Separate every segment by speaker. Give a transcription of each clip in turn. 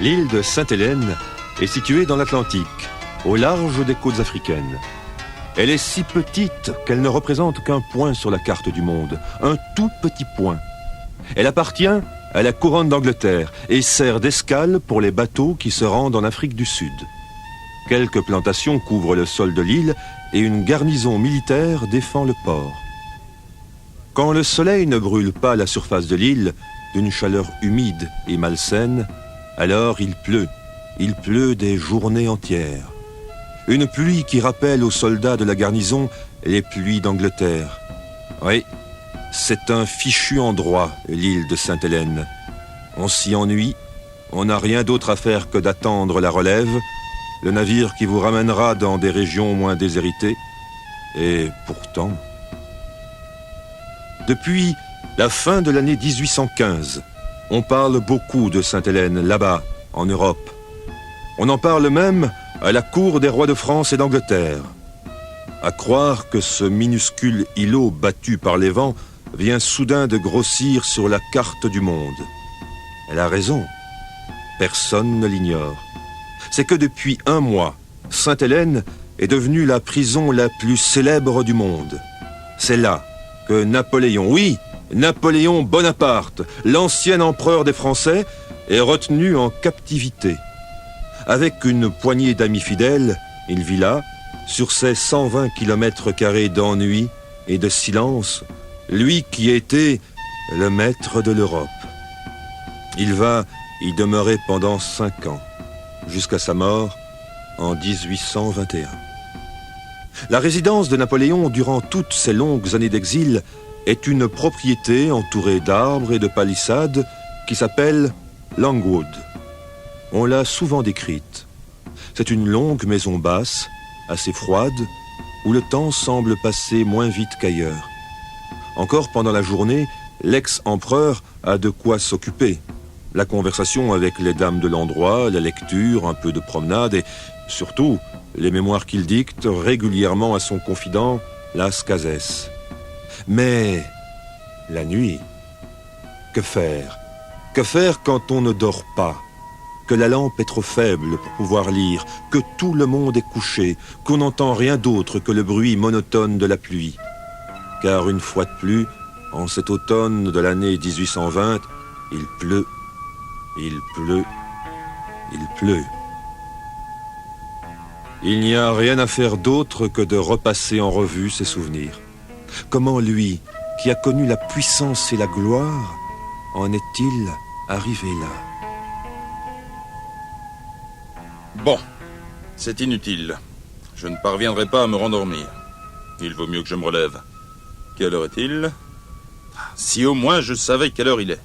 Speaker 1: L'île de Sainte-Hélène est située dans l'Atlantique, au large des côtes africaines. Elle est si petite qu'elle ne représente qu'un point sur la carte du monde, un tout petit point. Elle appartient à la couronne d'Angleterre et sert d'escale pour les bateaux qui se rendent en Afrique du Sud. Quelques plantations couvrent le sol de l'île et une garnison militaire défend le port. Quand le soleil ne brûle pas la surface de l'île d'une chaleur humide et malsaine, alors il pleut des journées entières. Une pluie qui rappelle aux soldats de la garnison les pluies d'Angleterre. Oui, c'est un fichu endroit, l'île de Sainte-Hélène. On s'y ennuie, on n'a rien d'autre à faire que d'attendre la relève, le navire qui vous ramènera dans des régions moins déshéritées. Et pourtant... Depuis la fin de l'année 1815, on parle beaucoup de Sainte-Hélène, là-bas, en Europe. On en parle même à la cour des rois de France et d'Angleterre. À croire que ce minuscule îlot battu par les vents vient soudain de grossir sur la carte du monde. Elle a raison. Personne ne l'ignore. C'est que depuis un mois, Sainte-Hélène est devenue la prison la plus célèbre du monde. C'est là que Napoléon, oui, Napoléon Bonaparte, l'ancien empereur des Français, est retenu en captivité. Avec une poignée d'amis fidèles, il vit là, sur ses 120 km² d'ennui et de silence, lui qui était le maître de l'Europe. Il va y demeurer pendant 5 ans, jusqu'à sa mort en 1821. La résidence de Napoléon durant toutes ces longues années d'exil est une propriété entourée d'arbres et de palissades qui s'appelle Longwood. On l'a souvent décrite. C'est une longue maison basse, assez froide, où le temps semble passer moins vite qu'ailleurs. Encore pendant la journée, l'ex-empereur a de quoi s'occuper. La conversation avec les dames de l'endroit, la lecture, un peu de promenade et surtout les mémoires qu'il dicte régulièrement à son confident, Las Cases. Mais la nuit, que faire? Que faire quand on ne dort pas? Que la lampe est trop faible pour pouvoir lire, que tout le monde est couché, qu'on n'entend rien d'autre que le bruit monotone de la pluie. Car une fois de plus, en cet automne de l'année 1820, il pleut, il pleut, il pleut. Il n'y a rien à faire d'autre que de repasser en revue ses souvenirs. Comment lui, qui a connu la puissance et la gloire, en est-il arrivé là?
Speaker 2: Bon, c'est inutile. Je ne parviendrai pas à me rendormir. Il vaut mieux que je me relève. Quelle heure est-il? Si au moins je savais quelle heure il est.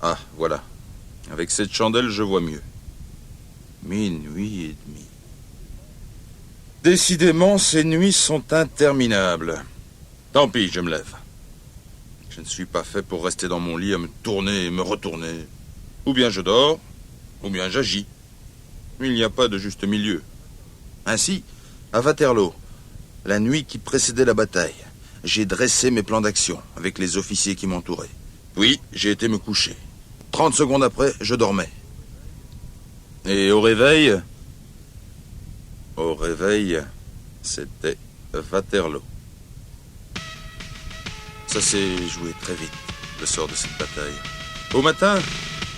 Speaker 2: Ah, voilà. Avec cette chandelle, je vois mieux. 00h30. Décidément, ces nuits sont interminables. Tant pis, je me lève. Je ne suis pas fait pour rester dans mon lit à me tourner et me retourner. Ou bien je dors, ou bien j'agis. Il n'y a pas de juste milieu. Ainsi, à Waterloo, la nuit qui précédait la bataille, j'ai dressé mes plans d'action avec les officiers qui m'entouraient. Puis, j'ai été me coucher. 30 secondes après, je dormais. Et au réveil, c'était Waterloo. Ça s'est joué très vite, le sort de cette bataille. Au matin,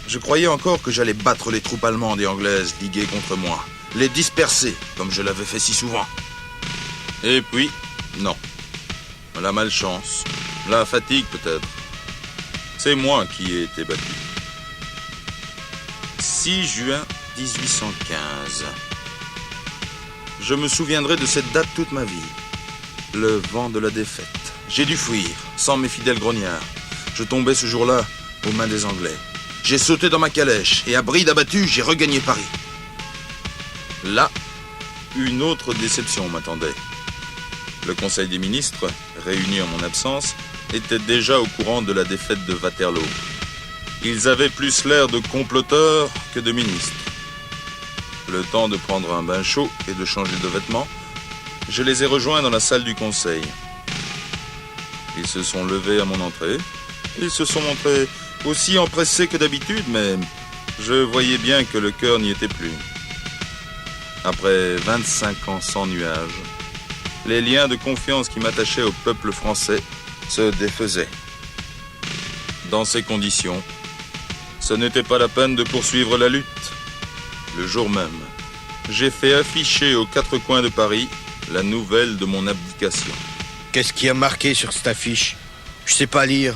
Speaker 2: je croyais encore que j'allais battre les troupes allemandes et anglaises liguées contre moi, les disperser, comme je l'avais fait si souvent. Et puis, non. La malchance, la fatigue peut-être. C'est moi qui ai été battu. 6 juin 1815. Je me souviendrai de cette date toute ma vie. Le vent de la défaite. J'ai dû fuir, sans mes fidèles grognards. Je tombais ce jour-là aux mains des Anglais. J'ai sauté dans ma calèche et à bride abattue, j'ai regagné Paris. Là, une autre déception m'attendait. Le Conseil des ministres, réuni en mon absence, était déjà au courant de la défaite de Waterloo. Ils avaient plus l'air de comploteurs que de ministres. Le temps de prendre un bain chaud et de changer de vêtements, je les ai rejoints dans la salle du Conseil. Ils se sont levés à mon entrée. Ils se sont montrés aussi empressés que d'habitude, mais Je voyais bien que le cœur n'y était plus. Après 25 ans sans nuages, les liens de confiance qui m'attachaient au peuple français se défaisaient. Dans ces conditions, ce n'était pas la peine de poursuivre la lutte. Le jour même, j'ai fait afficher aux 4 coins de Paris la nouvelle de mon abdication.
Speaker 3: Qu'est-ce qui a marqué sur cette affiche? Je sais pas lire.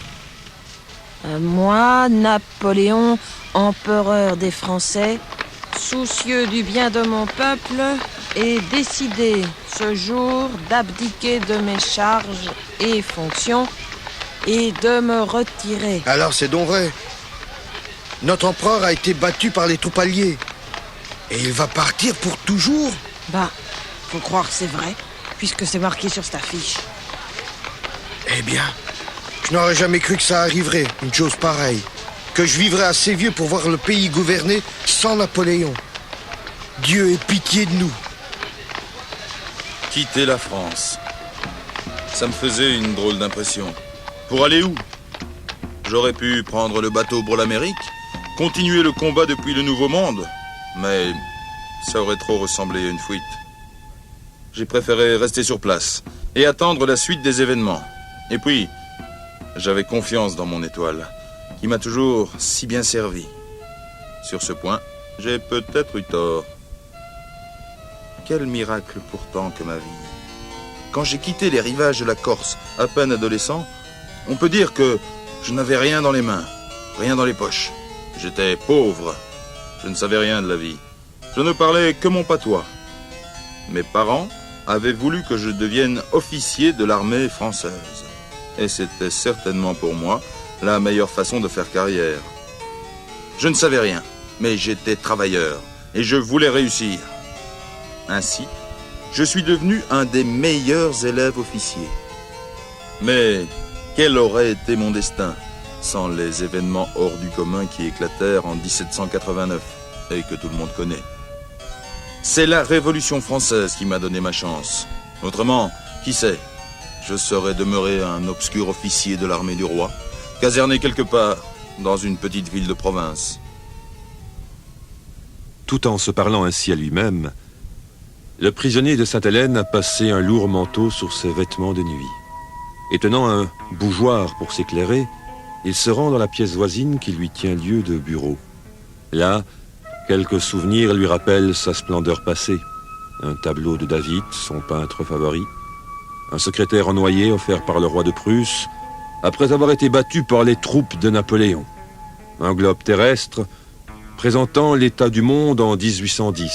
Speaker 4: Moi, Napoléon, empereur des Français, soucieux du bien de mon peuple, ai décidé ce jour d'abdiquer de mes charges et fonctions et de me retirer.
Speaker 3: Alors c'est donc vrai. Notre empereur a été battu par les troupes alliées. Et il va partir pour toujours?
Speaker 4: Bah, faut croire que c'est vrai, puisque c'est marqué sur cette affiche.
Speaker 3: Eh bien, je n'aurais jamais cru que ça arriverait, une chose pareille. Que je vivrais assez vieux pour voir le pays gouverné sans Napoléon. Dieu ait pitié de nous.
Speaker 2: Quitter la France. Ça me faisait une drôle d'impression. Pour aller où? J'aurais pu prendre le bateau pour l'Amérique, continuer le combat depuis le Nouveau Monde, mais ça aurait trop ressemblé à une fuite. J'ai préféré rester sur place et attendre la suite des événements. Et puis, j'avais confiance dans mon étoile, qui m'a toujours si bien servi. Sur ce point, j'ai peut-être eu tort. Quel miracle pourtant que ma vie. Quand j'ai quitté les rivages de la Corse, à peine adolescent, on peut dire que je n'avais rien dans les mains, rien dans les poches. J'étais pauvre. Je ne savais rien de la vie. Je ne parlais que mon patois. Mes parents avaient voulu que je devienne officier de l'armée française. Et c'était certainement pour moi la meilleure façon de faire carrière. Je ne savais rien, mais j'étais travailleur et je voulais réussir. Ainsi, je suis devenu un des meilleurs élèves officiers. Mais quel aurait été mon destin sans les événements hors du commun qui éclatèrent en 1789 et que tout le monde connaît? C'est la Révolution française qui m'a donné ma chance. Autrement, qui sait, je serais demeuré un obscur officier de l'armée du roi, caserné quelque part dans une petite ville de province.
Speaker 1: Tout en se parlant ainsi à lui-même, le prisonnier de Sainte-Hélène a passé un lourd manteau sur ses vêtements de nuit. Et tenant un bougeoir pour s'éclairer, il se rend dans la pièce voisine qui lui tient lieu de bureau. Là, quelques souvenirs lui rappellent sa splendeur passée. Un tableau de David, son peintre favori. Un secrétaire ennoyé offert par le roi de Prusse, après avoir été battu par les troupes de Napoléon. Un globe terrestre présentant l'état du monde en 1810.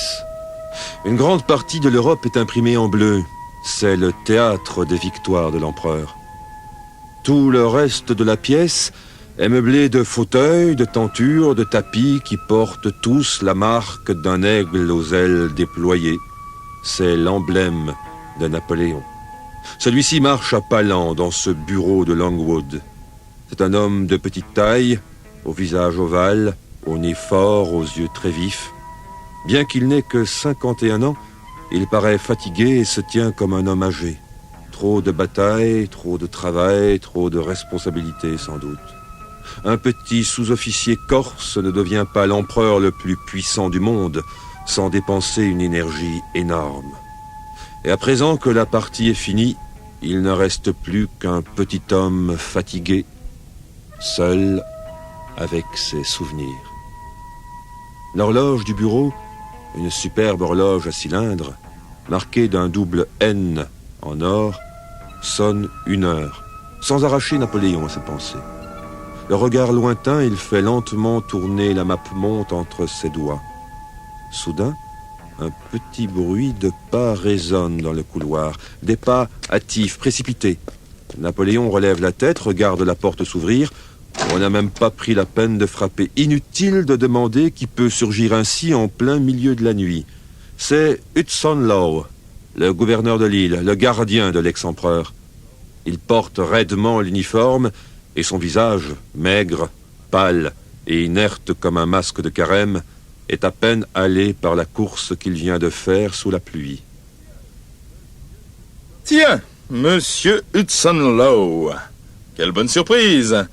Speaker 1: Une grande partie de l'Europe est imprimée en bleu. C'est le théâtre des victoires de l'empereur. Tout le reste de la pièce est meublé de fauteuils, de tentures, de tapis qui portent tous la marque d'un aigle aux ailes déployées. C'est l'emblème de Napoléon. Celui-ci marche à pas lents dans ce bureau de Longwood. C'est un homme de petite taille, au visage ovale, au nez fort, aux yeux très vifs. Bien qu'il n'ait que 51 ans, il paraît fatigué et se tient comme un homme âgé. Trop de batailles, trop de travail, trop de responsabilités sans doute. Un petit sous-officier corse ne devient pas l'empereur le plus puissant du monde sans dépenser une énergie énorme. Et à présent que la partie est finie, il ne reste plus qu'un petit homme fatigué, seul avec ses souvenirs. L'horloge du bureau, une superbe horloge à cylindre, marquée d'un double N en or, sonne 1 heure, sans arracher Napoléon à ses pensées. Le regard lointain, il fait lentement tourner la mappemonte entre ses doigts. Soudain, un petit bruit de pas résonne dans le couloir, des pas hâtifs, précipités. Napoléon relève la tête, regarde la porte s'ouvrir. On n'a même pas pris la peine de frapper. Inutile de demander qui peut surgir ainsi en plein milieu de la nuit. C'est Hudson Lowe, le gouverneur de l'île, le gardien de l'ex-empereur. Il porte raidement l'uniforme et son visage, maigre, pâle et inerte comme un masque de carême, est à peine hâlé par la course qu'il vient de faire sous la pluie.
Speaker 2: Tiens, monsieur Hudson Lowe, quelle bonne surprise!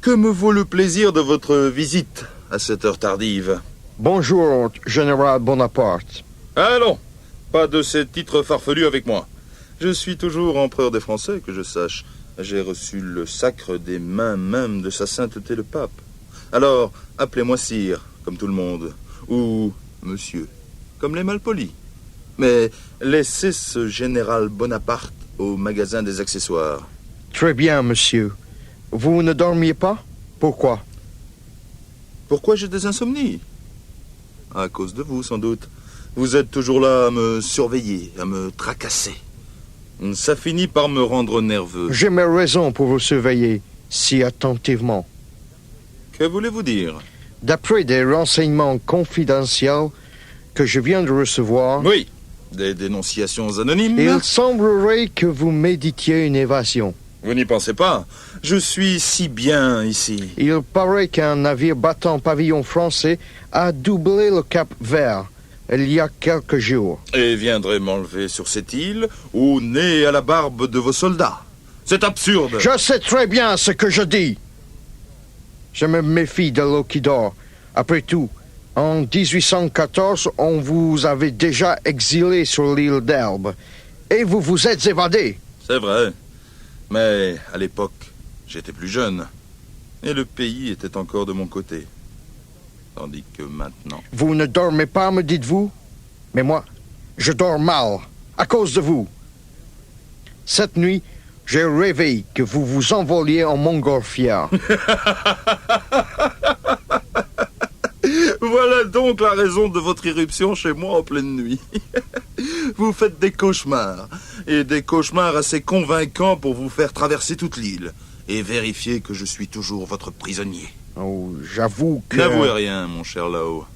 Speaker 2: Que me vaut le plaisir de votre visite, à cette heure tardive?
Speaker 3: Bonjour, général Bonaparte.
Speaker 2: Allons, pas de ces titres farfelus avec moi. Je suis toujours empereur des Français, que je sache. J'ai reçu le sacre des mains même de sa sainteté le pape. Alors, appelez-moi sire, comme tout le monde, ou monsieur, comme les malpolis. Mais laissez ce général Bonaparte au magasin des accessoires.
Speaker 3: Très bien, monsieur. Vous ne dormiez pas? Pourquoi?
Speaker 2: Pourquoi j'ai des insomnies? À cause de vous, sans doute. Vous êtes toujours là à me surveiller, à me tracasser. Ça finit par me rendre nerveux.
Speaker 3: J'ai mes raisons pour vous surveiller si attentivement.
Speaker 2: Que voulez-vous dire?
Speaker 3: D'après des renseignements confidentiels que je viens de recevoir,
Speaker 2: Oui, des dénonciations anonymes.
Speaker 3: il semblerait que vous méditiez une évasion.
Speaker 2: Vous n'y pensez pas? Je suis si bien ici.
Speaker 3: Il paraît qu'un navire battant pavillon français a doublé le Cap Vert il y a quelques jours.
Speaker 2: Et viendrait m'enlever sur cette île, au nez à la barbe de vos soldats. C'est absurde.
Speaker 3: Je sais très bien ce que je dis. Je me méfie de l'eau qui dort. Après tout, en 1814, on vous avait déjà exilé sur l'île d'Elbe. Et vous vous êtes évadé.
Speaker 2: C'est vrai. Mais à l'époque, j'étais plus jeune. Et le pays était encore de mon côté. Tandis que maintenant...
Speaker 3: Vous ne dormez pas, me dites-vous? Mais moi, je dors mal, à cause de vous. Cette nuit, j'ai rêvé que vous vous envoliez en montgolfière.
Speaker 2: Voilà donc la raison de votre irruption chez moi en pleine nuit. Vous faites des cauchemars. Et des cauchemars assez convaincants pour vous faire traverser toute l'île. Et vérifier que je suis toujours votre prisonnier.
Speaker 3: Oh, j'avoue que...
Speaker 2: N'avouez rien, mon cher Lao.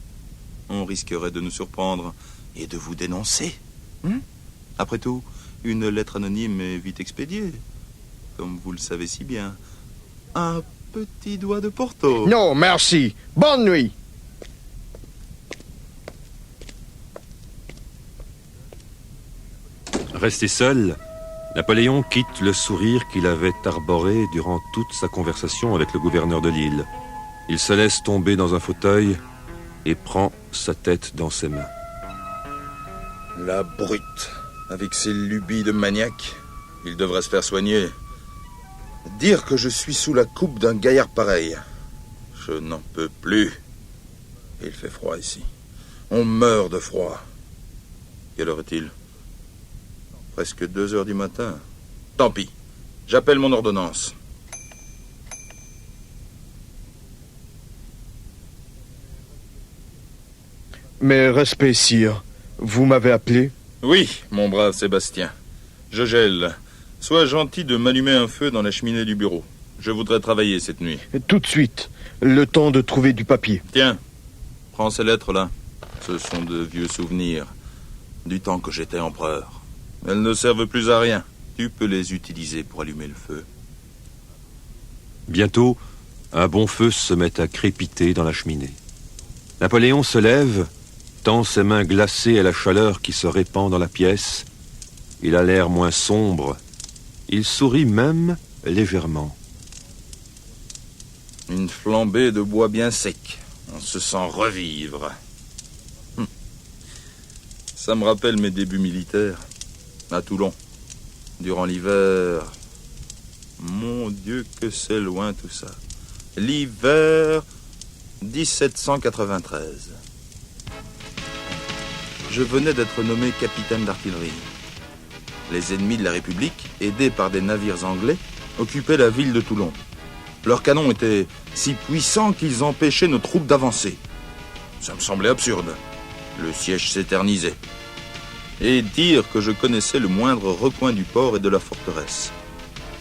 Speaker 2: On risquerait de nous surprendre et de vous dénoncer. Après tout, une lettre anonyme est vite expédiée. Comme vous le savez si bien. Un petit doigt de Porto.
Speaker 3: Non, merci. Bonne nuit.
Speaker 1: Resté seul, Napoléon quitte le sourire qu'il avait arboré durant toute sa conversation avec le gouverneur de l'île. Il se laisse tomber dans un fauteuil et prend sa tête dans ses mains.
Speaker 2: La brute, avec ses lubies de maniaque, il devrait se faire soigner. Dire que je suis sous la coupe d'un gaillard pareil, je n'en peux plus. Il fait froid ici. On meurt de froid. Quelle heure est-il? Presque 2 heures du matin. Tant pis, j'appelle mon ordonnance.
Speaker 3: Mes respects, sire. Vous m'avez appelé?
Speaker 2: Oui, mon brave Sébastien. Je gèle. Sois gentil de m'allumer un feu dans la cheminée du bureau. Je voudrais travailler cette nuit.
Speaker 3: Tout de suite. Le temps de trouver du papier.
Speaker 2: Tiens, prends ces lettres-là. Ce sont de vieux souvenirs. Du temps que j'étais empereur. Elles ne servent plus à rien. Tu peux les utiliser pour allumer le feu.
Speaker 1: Bientôt, un bon feu se met à crépiter dans la cheminée. Napoléon se lève, tend ses mains glacées à la chaleur qui se répand dans la pièce. Il a l'air moins sombre. Il sourit même légèrement.
Speaker 2: Une flambée de bois bien sec. On se sent revivre. Ça me rappelle mes débuts militaires. À Toulon. Durant l'hiver... Mon Dieu, que c'est loin tout ça. L'hiver 1793. Je venais d'être nommé capitaine d'artillerie. Les ennemis de la République, aidés par des navires anglais, occupaient la ville de Toulon. Leurs canons étaient si puissants qu'ils empêchaient nos troupes d'avancer. Ça me semblait absurde. Le siège s'éternisait. Et dire que je connaissais le moindre recoin du port et de la forteresse.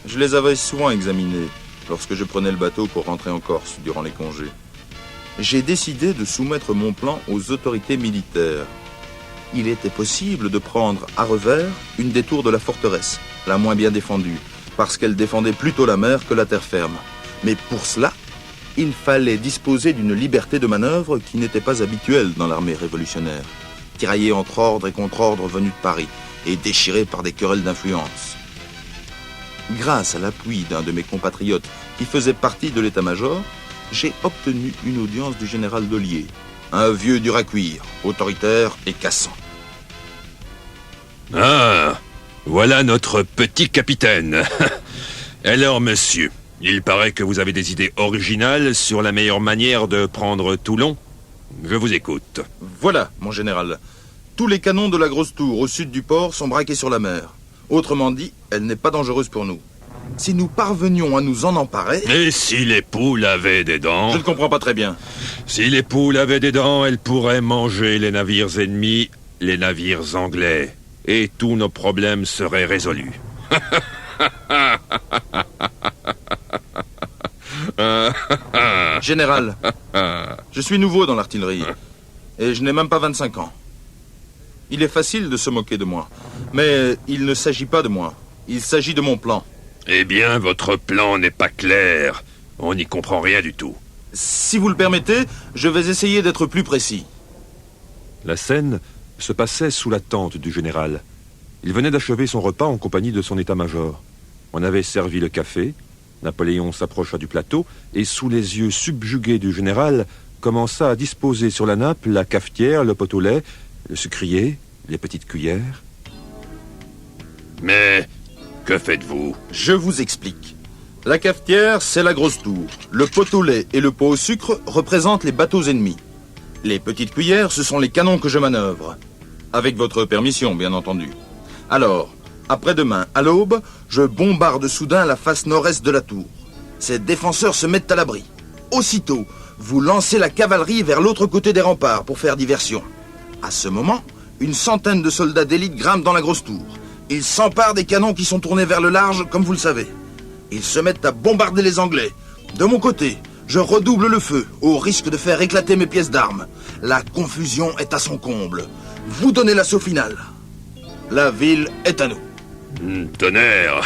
Speaker 2: Je les avais souvent examinés lorsque je prenais le bateau pour rentrer en Corse durant les congés. J'ai décidé de soumettre mon plan aux autorités militaires. Il était possible de prendre à revers une des tours de la forteresse, la moins bien défendue, parce qu'elle défendait plutôt la mer que la terre ferme. Mais pour cela, il fallait disposer d'une liberté de manœuvre qui n'était pas habituelle dans l'armée révolutionnaire, tiraillée entre ordre et contre-ordre venus de Paris et déchirée par des querelles d'influence. Grâce à l'appui d'un de mes compatriotes qui faisait partie de l'état-major, j'ai obtenu une audience du général Dollier, un vieux dur à cuire, autoritaire et cassant.
Speaker 1: Ah, voilà notre petit capitaine. Alors, monsieur, il paraît que vous avez des idées originales sur la meilleure manière de prendre Toulon. Je vous écoute.
Speaker 2: Voilà, mon général. Tous les canons de la grosse tour au sud du port sont braqués sur la mer. Autrement dit, elle n'est pas dangereuse pour nous. Si nous parvenions à nous en emparer...
Speaker 1: Et si les poules avaient des dents?
Speaker 2: Je ne comprends pas très bien.
Speaker 1: Si les poules avaient des dents, elles pourraient manger les navires ennemis, les navires anglais. Et tous nos problèmes seraient résolus.
Speaker 2: Général, je suis nouveau dans l'artillerie. Et je n'ai même pas 25 ans. Il est facile de se moquer de moi. Mais il ne s'agit pas de moi. Il s'agit de mon plan.
Speaker 1: Eh bien, votre plan n'est pas clair. On n'y comprend rien du tout.
Speaker 2: Si vous le permettez, je vais essayer d'être plus précis.
Speaker 1: La scène se passait sous la tente du général. Il venait d'achever son repas en compagnie de son état-major. On avait servi le café. Napoléon s'approcha du plateau et, sous les yeux subjugués du général, commença à disposer sur la nappe la cafetière, le pot au lait, le sucrier, les petites cuillères. Mais que faites-vous?
Speaker 2: Je vous explique. La cafetière, c'est la grosse tour. Le pot au lait et le pot au sucre représentent les bateaux ennemis. Les petites cuillères, ce sont les canons que je manœuvre. Avec votre permission, bien entendu. Alors, après-demain, à l'aube, je bombarde soudain la face nord-est de la tour. Ses défenseurs se mettent à l'abri. Aussitôt, vous lancez la cavalerie vers l'autre côté des remparts pour faire diversion. À ce moment, une centaine de soldats d'élite grimpent dans la grosse tour. Ils s'emparent des canons qui sont tournés vers le large, comme vous le savez. Ils se mettent à bombarder les Anglais. De mon côté, je redouble le feu, au risque de faire éclater mes pièces d'armes. La confusion est à son comble. Vous donnez l'assaut final. La ville est à nous.
Speaker 1: Tonnerre!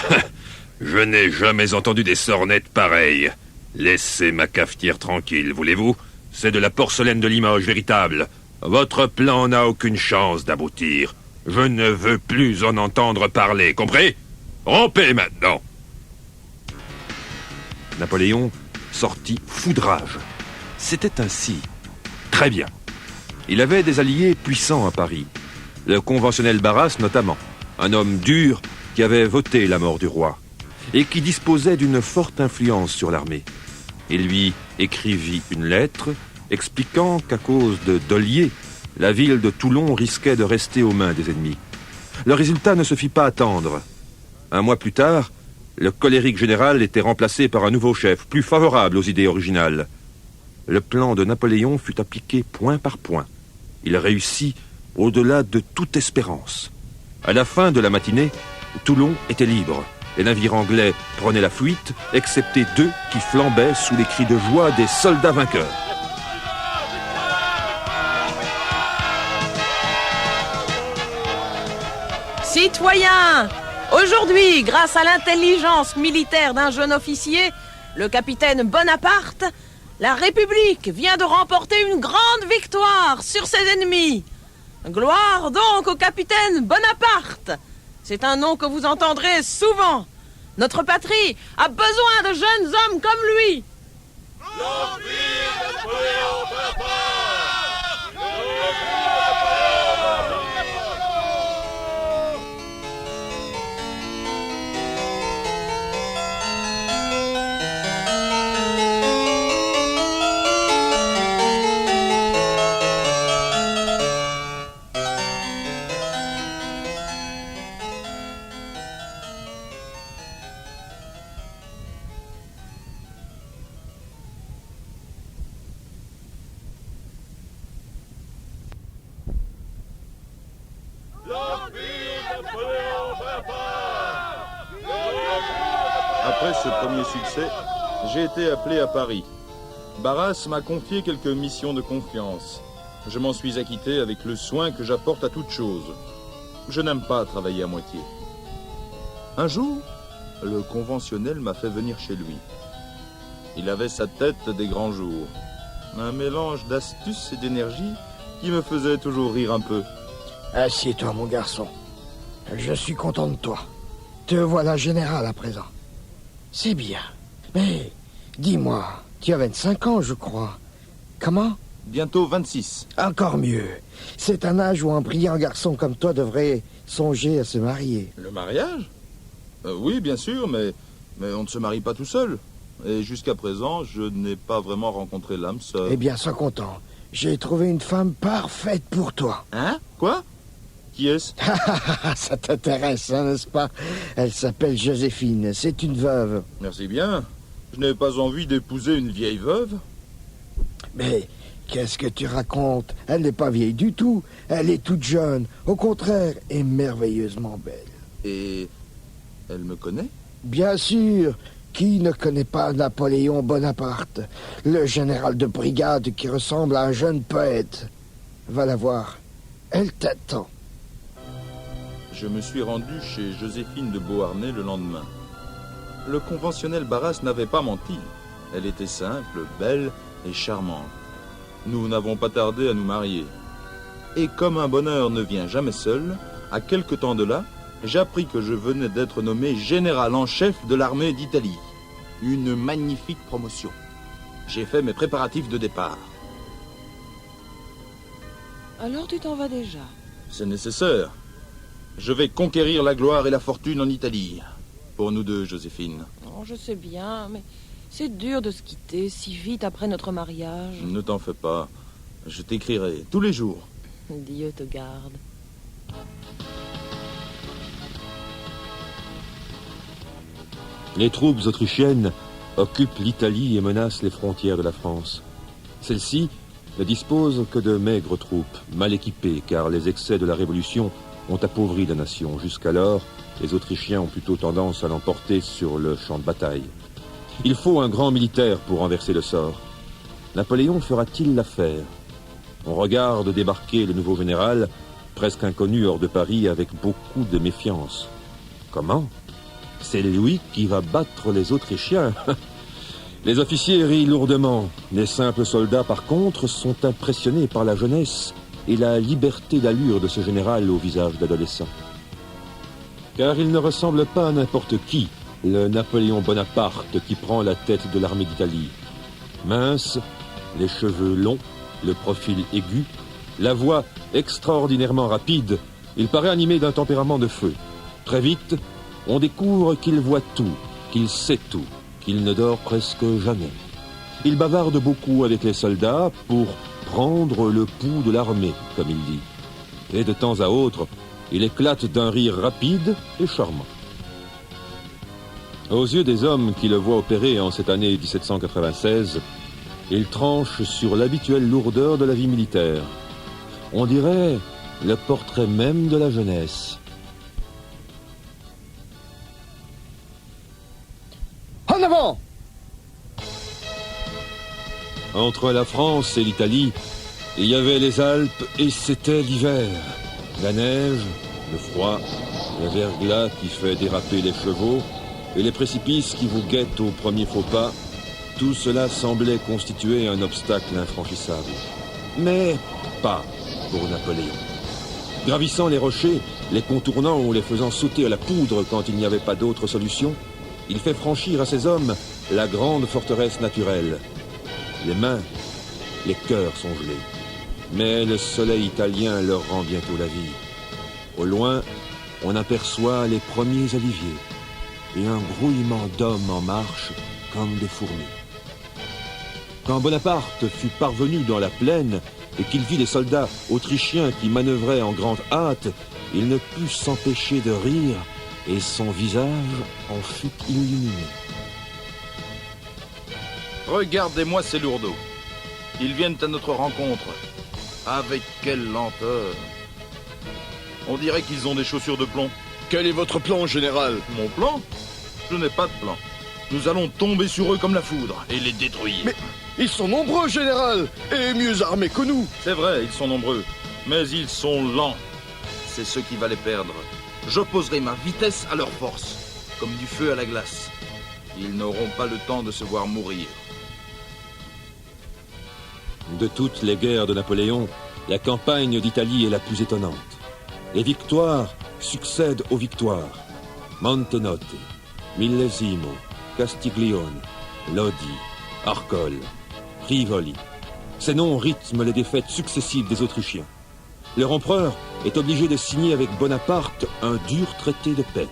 Speaker 1: Je n'ai jamais entendu des sornettes pareilles. Laissez ma cafetière tranquille, voulez-vous? C'est de la porcelaine de Limoges véritable. Votre plan n'a aucune chance d'aboutir. Je ne veux plus en entendre parler, compris? Rompez maintenant! Napoléon sortit foudrage. C'était ainsi. Très bien. Il avait des alliés puissants à Paris. Le conventionnel Barras notamment. Un homme dur qui avait voté la mort du roi et qui disposait d'une forte influence sur l'armée. Il lui écrivit une lettre expliquant qu'à cause de Dollier, la ville de Toulon risquait de rester aux mains des ennemis. Le résultat ne se fit pas attendre. Un mois plus tard, le colérique général était remplacé par un nouveau chef, plus favorable aux idées originales. Le plan de Napoléon fut appliqué point par point. Il réussit au-delà de toute espérance. À la fin de la matinée, Toulon était libre. Les navires anglais prenaient la fuite, excepté 2 qui flambaient sous les cris de joie des soldats vainqueurs.
Speaker 4: Citoyens, aujourd'hui, grâce à l'intelligence militaire d'un jeune officier, le capitaine Bonaparte, la République vient de remporter une grande victoire sur ses ennemis. Gloire donc au capitaine Bonaparte. C'est un nom que vous entendrez souvent. Notre patrie a besoin de jeunes hommes comme lui.
Speaker 2: Après ce premier succès, j'ai été appelé à Paris. Barras m'a confié quelques missions de confiance. Je m'en suis acquitté avec le soin que j'apporte à toute chose. Je n'aime pas travailler à moitié. Un jour, le conventionnel m'a fait venir chez lui. Il avait sa tête des grands jours. Un mélange d'astuce et d'énergie qui me faisait toujours rire un peu.
Speaker 3: Assieds-toi, mon garçon. Je suis content de toi. Te voilà général à présent. C'est bien. Mais, dis-moi, Tu as 25 ans, je crois. Comment?
Speaker 2: Bientôt 26.
Speaker 3: Encore mieux. C'est un âge où un brillant garçon comme toi devrait songer à se marier.
Speaker 2: Le mariage? Oui, bien sûr, mais on ne se marie pas tout seul. Et jusqu'à présent, je n'ai pas vraiment rencontré l'âme sœur.
Speaker 3: Eh bien, sois content. J'ai trouvé une femme parfaite pour toi.
Speaker 2: Hein? Quoi? Qui est-ce?
Speaker 3: Ça t'intéresse, hein, n'est-ce pas? Elle s'appelle Joséphine. C'est une veuve.
Speaker 2: Merci bien. Je n'ai pas envie d'épouser une vieille veuve.
Speaker 3: Mais qu'est-ce que tu racontes? Elle n'est pas vieille du tout. Elle est toute jeune. Au contraire, et merveilleusement belle.
Speaker 2: Et elle me connaît?
Speaker 3: Bien sûr. Qui ne connaît pas Napoléon Bonaparte, le général de brigade qui ressemble à un jeune poète? Va la voir. Elle t'attend.
Speaker 2: Je me suis rendu chez Joséphine de Beauharnais le lendemain. Le conventionnel Barras n'avait pas menti. Elle était simple, belle et charmante. Nous n'avons pas tardé à nous marier. Et comme un bonheur ne vient jamais seul, à quelque temps de là, j'appris que je venais d'être nommé général en chef de l'armée d'Italie. Une magnifique promotion. J'ai fait mes préparatifs de départ.
Speaker 4: Alors tu t'en vas déjà?
Speaker 2: C'est nécessaire. Je vais conquérir la gloire et la fortune en Italie. Pour nous deux, Joséphine.
Speaker 4: Oh, je sais bien, mais c'est dur de se quitter si vite après notre mariage.
Speaker 2: Ne t'en fais pas. Je t'écrirai tous les jours.
Speaker 4: Dieu te garde.
Speaker 1: Les troupes autrichiennes occupent l'Italie et menacent les frontières de la France. Celle-ci ne dispose que de maigres troupes, mal équipées, car les excès de la Révolution ont appauvri la nation. Jusqu'alors, les Autrichiens ont plutôt tendance à l'emporter sur le champ de bataille. Il faut un grand militaire pour renverser le sort. Napoléon fera-t-il l'affaire? On regarde débarquer le nouveau général, presque inconnu hors de Paris, avec beaucoup de méfiance. Comment? C'est lui qui va battre les Autrichiens. Les officiers rient lourdement. Les simples soldats, par contre, sont impressionnés par la jeunesse et la liberté d'allure de ce général au visage d'adolescent. Car il ne ressemble pas à n'importe qui, le Napoléon Bonaparte qui prend la tête de l'armée d'Italie. Mince, les cheveux longs, le profil aigu, la voix extraordinairement rapide, il paraît animé d'un tempérament de feu. Très vite, on découvre qu'il voit tout, qu'il sait tout, qu'il ne dort presque jamais. Il bavarde beaucoup avec les soldats pour prendre le pouls de l'armée, comme il dit. Et de temps à autre, il éclate d'un rire rapide et charmant. Aux yeux des hommes qui le voient opérer en cette année 1796, il tranche sur l'habituelle lourdeur de la vie militaire. On dirait le portrait même de la jeunesse.
Speaker 3: En avant!
Speaker 1: Entre la France et l'Italie, il y avait les Alpes et c'était l'hiver. La neige, le froid, le verglas qui fait déraper les chevaux et les précipices qui vous guettent au premier faux pas, tout cela semblait constituer un obstacle infranchissable. Mais pas pour Napoléon. Gravissant les rochers, les contournant ou les faisant sauter à la poudre quand il n'y avait pas d'autre solution, il fait franchir à ses hommes la grande forteresse naturelle. Les mains, les cœurs sont gelés. Mais le soleil italien leur rend bientôt la vie. Au loin, on aperçoit les premiers oliviers et un grouillement d'hommes en marche comme des fourmis. Quand Bonaparte fut parvenu dans la plaine et qu'il vit les soldats autrichiens qui manœuvraient en grande hâte, il ne put s'empêcher de rire et son visage en fut illuminé.
Speaker 2: Regardez-moi ces lourdeaux. Ils viennent à notre rencontre. Avec quelle lenteur. On dirait qu'ils ont des chaussures de plomb.
Speaker 5: Quel est votre plan, général?
Speaker 2: Mon plan? Je n'ai pas de plan. Nous allons tomber sur eux comme la foudre et les détruire.
Speaker 5: Mais ils sont nombreux, général, et mieux armés que nous.
Speaker 2: C'est vrai, ils sont nombreux, mais ils sont lents. C'est ce qui va les perdre. J'opposerai ma vitesse à leur force, comme du feu à la glace. Ils n'auront pas le temps de se voir mourir.
Speaker 1: De toutes les guerres de Napoléon, la campagne d'Italie est la plus étonnante. Les victoires succèdent aux victoires. Montenotte, Millesimo, Castiglione, Lodi, Arcole, Rivoli. Ces noms rythment les défaites successives des Autrichiens. Leur empereur est obligé de signer avec Bonaparte un dur traité de paix.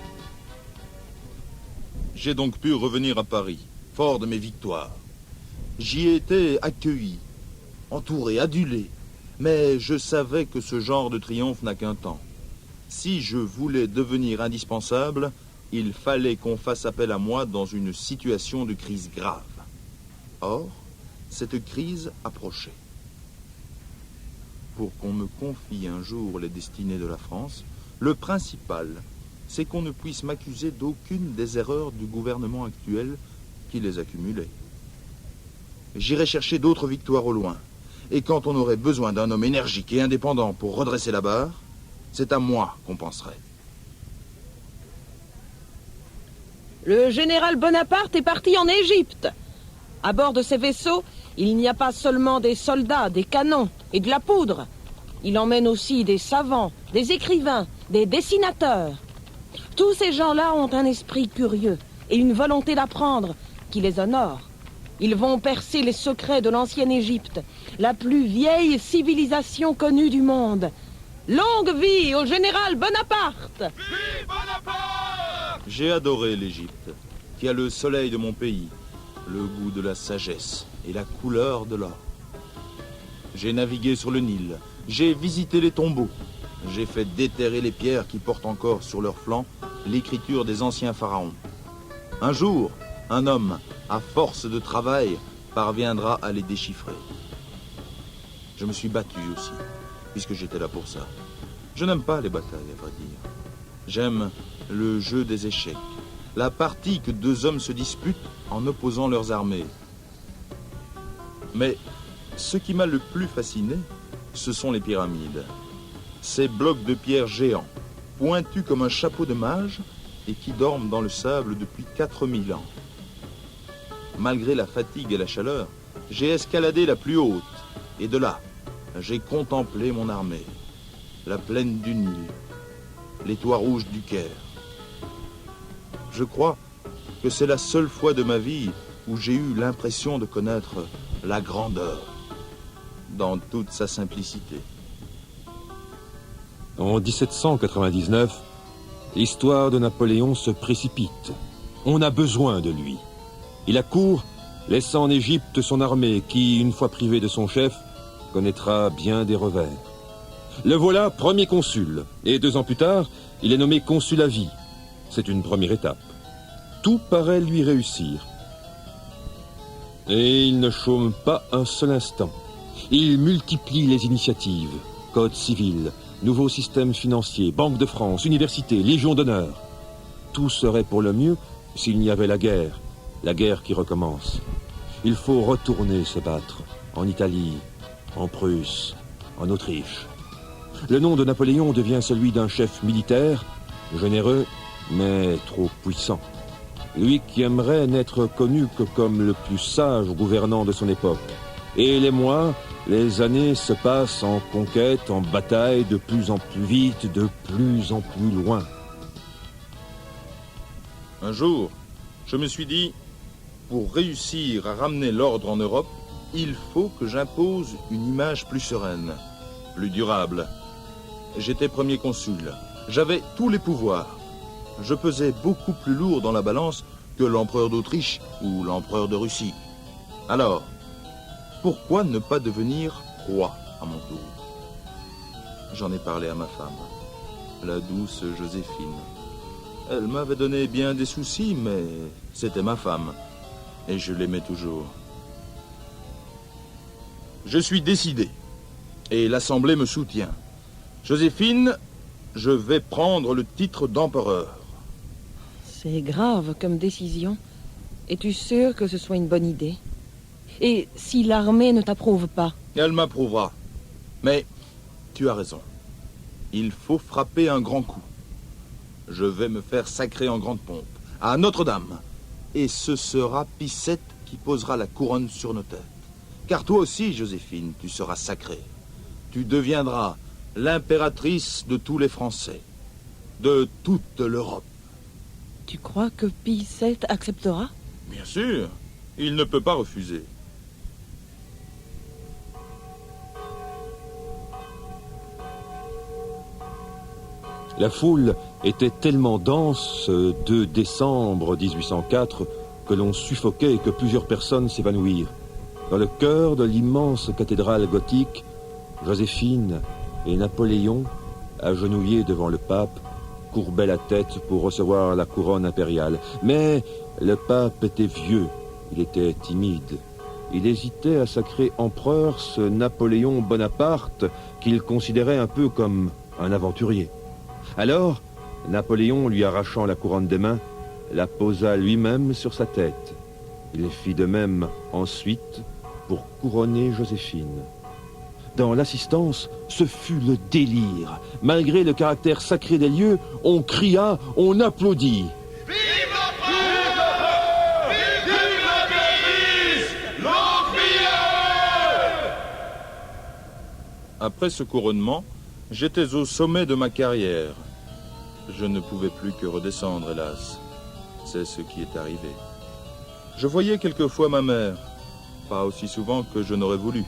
Speaker 2: J'ai donc pu revenir à Paris, fort de mes victoires. J'y ai été accueilli, entouré, adulé. Mais je savais que ce genre de triomphe n'a qu'un temps. Si je voulais devenir indispensable, il fallait qu'on fasse appel à moi dans une situation de crise grave. Or, cette crise approchait. Pour qu'on me confie un jour les destinées de la France, le principal, c'est qu'on ne puisse m'accuser d'aucune des erreurs du gouvernement actuel qui les accumulait. J'irai chercher d'autres victoires au loin. Et quand on aurait besoin d'un homme énergique et indépendant pour redresser la barre, c'est à moi qu'on penserait.
Speaker 4: Le général Bonaparte est parti en Égypte. À bord de ses vaisseaux, il n'y a pas seulement des soldats, des canons et de la poudre. Il emmène aussi des savants, des écrivains, des dessinateurs. Tous ces gens-là ont un esprit curieux et une volonté d'apprendre qui les honore. Ils vont percer les secrets de l'ancienne Égypte, la plus vieille civilisation connue du monde. Longue vie au général Bonaparte!
Speaker 2: Vive Bonaparte! J'ai adoré l'Égypte, qui a le soleil de mon pays, le goût de la sagesse et la couleur de l'or. J'ai navigué sur le Nil, j'ai visité les tombeaux, j'ai fait déterrer les pierres qui portent encore sur leurs flancs l'écriture des anciens pharaons. Un jour, un homme, à force de travail, parviendra à les déchiffrer. Je me suis battu aussi, puisque j'étais là pour ça. Je n'aime pas les batailles, à vrai dire. J'aime le jeu des échecs, la partie que deux hommes se disputent en opposant leurs armées. Mais ce qui m'a le plus fasciné, ce sont les pyramides. Ces blocs de pierre géants, pointus comme un chapeau de mage, et qui dorment dans le sable depuis 4000 ans. Malgré la fatigue et la chaleur, j'ai escaladé la plus haute, et de là, j'ai contemplé mon armée, la plaine du Nil, les toits rouges du Caire. Je crois que c'est la seule fois de ma vie où j'ai eu l'impression de connaître la grandeur, dans toute sa simplicité.
Speaker 1: En 1799, l'histoire de Napoléon se précipite. On a besoin de lui. Il accourt, laissant en Égypte son armée qui, une fois privée de son chef, connaîtra bien des revers. Le voilà premier consul, et 2 ans plus tard, il est nommé consul à vie. C'est une première étape. Tout paraît lui réussir. Et il ne chôme pas un seul instant. Il multiplie les initiatives, code civil, nouveau système financier, Banque de France, université, Légion d'honneur. Tout serait pour le mieux s'il n'y avait la guerre qui recommence. Il faut retourner se battre, en Italie, en Prusse, en Autriche. Le nom de Napoléon devient celui d'un chef militaire, généreux, mais trop puissant. Lui qui aimerait n'être connu que comme le plus sage gouvernant de son époque. Et les mois, les années se passent en conquête, en bataille, de plus en plus vite, de plus en plus loin.
Speaker 2: Un jour, je me suis dit, pour réussir à ramener l'ordre en Europe, il faut que j'impose une image plus sereine, plus durable. J'étais premier consul, j'avais tous les pouvoirs. Je pesais beaucoup plus lourd dans la balance que l'empereur d'Autriche ou l'empereur de Russie. Alors, pourquoi ne pas devenir roi à mon tour? J'en ai parlé à ma femme, la douce Joséphine. Elle m'avait donné bien des soucis, mais c'était ma femme, et je l'aimais toujours. Je suis décidé, et l'Assemblée me soutient. Joséphine, je vais prendre le titre d'empereur.
Speaker 4: C'est grave comme décision. Es-tu sûr que ce soit une bonne idée? Et si l'armée ne t'approuve pas?
Speaker 2: Elle m'approuvera. Mais tu as raison. Il faut frapper un grand coup. Je vais me faire sacrer en grande pompe, à Notre-Dame. Et ce sera Pie VII qui posera la couronne sur nos têtes. Car toi aussi, Joséphine, tu seras sacrée. Tu deviendras l'impératrice de tous les Français, de toute l'Europe.
Speaker 4: Tu crois que Pie VII acceptera?
Speaker 2: Bien sûr. Il ne peut pas refuser.
Speaker 1: La foule était tellement dense ce 2 décembre 1804 que l'on suffoquait et que plusieurs personnes s'évanouirent. Dans le cœur de l'immense cathédrale gothique, Joséphine et Napoléon, agenouillés devant le pape, courbaient la tête pour recevoir la couronne impériale. Mais le pape était vieux, il était timide. Il hésitait à sacrer empereur ce Napoléon Bonaparte qu'il considérait un peu comme un aventurier. Alors, Napoléon, lui arrachant la couronne des mains, la posa lui-même sur sa tête. Il fit de même ensuite pour couronner Joséphine. Dans l'assistance, ce fut le délire. Malgré le caractère sacré des lieux, on cria, on applaudit.
Speaker 6: Vive l'empereur! Vive l'impératrice! L'empereur!
Speaker 2: Après ce couronnement, j'étais au sommet de ma carrière. Je ne pouvais plus que redescendre, hélas. C'est ce qui est arrivé. Je voyais quelquefois ma mère, pas aussi souvent que je n'aurais voulu.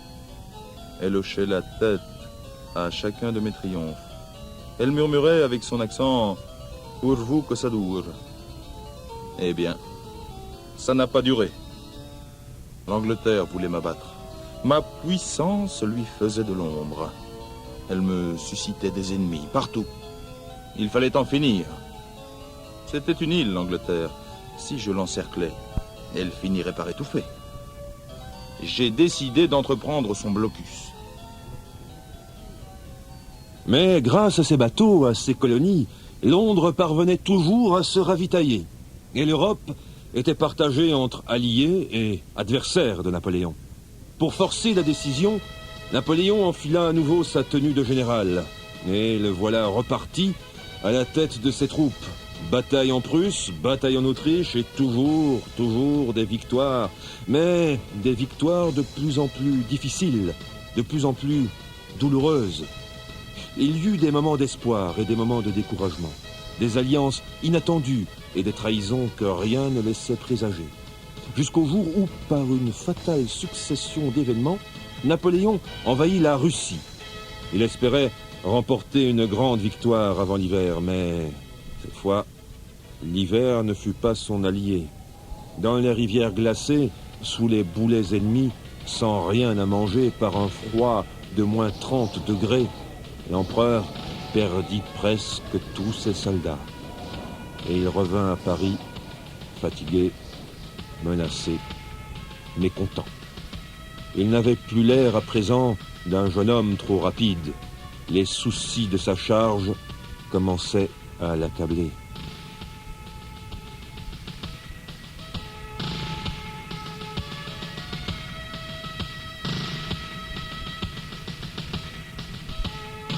Speaker 2: Elle hochait la tête à chacun de mes triomphes. Elle murmurait avec son accent « Pour vous que ça dure ». Eh bien, ça n'a pas duré. L'Angleterre voulait m'abattre. Ma puissance lui faisait de l'ombre. Elle me suscitait des ennemis partout. Il fallait en finir. C'était une île, l'Angleterre. Si je l'encerclais, elle finirait par étouffer. J'ai décidé d'entreprendre son blocus.
Speaker 1: Mais grâce à ces bateaux, à ces colonies, Londres parvenait toujours à se ravitailler. Et l'Europe était partagée entre alliés et adversaires de Napoléon. Pour forcer la décision, Napoléon enfila à nouveau sa tenue de général. Et le voilà reparti à la tête de ses troupes. Bataille en Prusse, bataille en Autriche et toujours des victoires. Mais des victoires de plus en plus difficiles, de plus en plus douloureuses. Il y eut des moments d'espoir et des moments de découragement. Des alliances inattendues et des trahisons que rien ne laissait présager. Jusqu'au jour où, par une fatale succession d'événements, Napoléon envahit la Russie. Il espérait remporter une grande victoire avant l'hiver, mais cette fois, l'hiver ne fut pas son allié. Dans les rivières glacées, sous les boulets ennemis, sans rien à manger par un froid de moins 30 degrés, l'empereur perdit presque tous ses soldats. Et il revint à Paris, fatigué, menacé, mécontent. Il n'avait plus l'air à présent d'un jeune homme trop rapide. Les soucis de sa charge commençaient à l'accabler.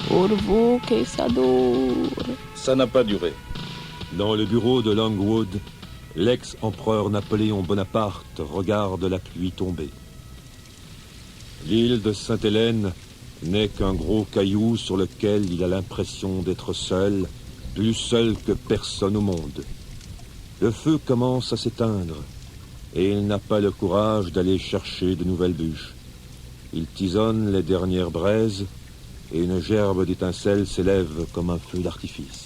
Speaker 7: Pour vous que ça dure.
Speaker 2: Ça n'a pas duré.
Speaker 1: Dans le bureau de Longwood, l'ex-empereur Napoléon Bonaparte regarde la pluie tomber. L'île de Sainte-Hélène n'est qu'un gros caillou sur lequel il a l'impression d'être seul, plus seul que personne au monde. Le feu commence à s'éteindre, et il n'a pas le courage d'aller chercher de nouvelles bûches. Il tisonne les dernières braises, et une gerbe d'étincelles s'élève comme un feu d'artifice.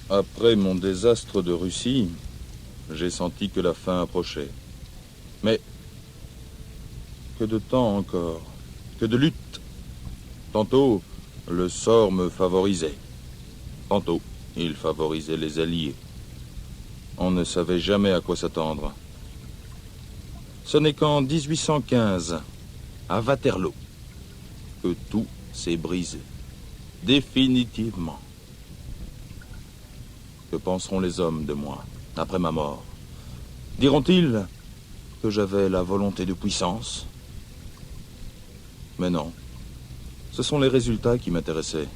Speaker 2: Après mon désastre de Russie, j'ai senti que la fin approchait. Mais que de temps encore, que de lutte. Tantôt, le sort me favorisait. Tantôt, il favorisait les alliés. On ne savait jamais à quoi s'attendre. Ce n'est qu'en 1815, à Waterloo, que tout s'est brisé. Définitivement. Que penseront les hommes de moi, après ma mort? Diront-ils que j'avais la volonté de puissance? Mais non. Ce sont les résultats qui m'intéressaient.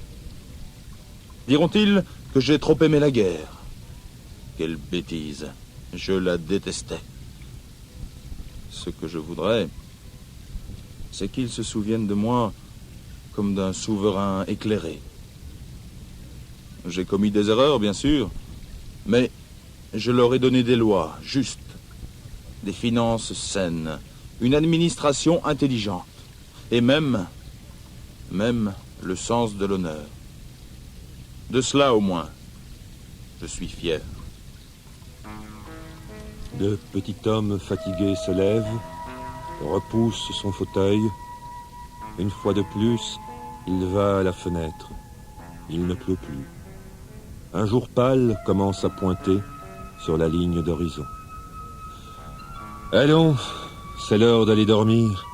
Speaker 2: Diront-ils que j'ai trop aimé la guerre? Quelle bêtise. Je la détestais. Ce que je voudrais, c'est qu'ils se souviennent de moi comme d'un souverain éclairé. J'ai commis des erreurs, bien sûr, mais je leur ai donné des lois justes des finances saines, une administration intelligente, et même le sens de l'honneur. De cela, au moins, je suis fier.
Speaker 1: Le petit homme fatigué se lève, repousse son fauteuil. Une fois de plus, il va à la fenêtre. Il ne pleut plus. Un jour pâle commence à pointer sur la ligne d'horizon. Allons, c'est l'heure d'aller dormir.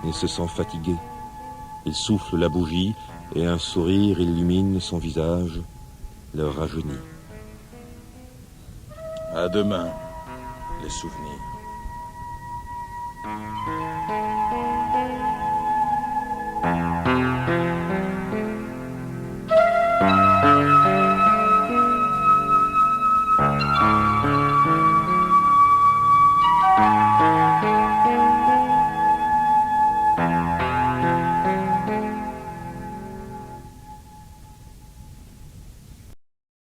Speaker 1: Il se sent fatigué. Il souffle la bougie et un sourire illumine son visage, le rajeunit.
Speaker 2: À demain, les souvenirs.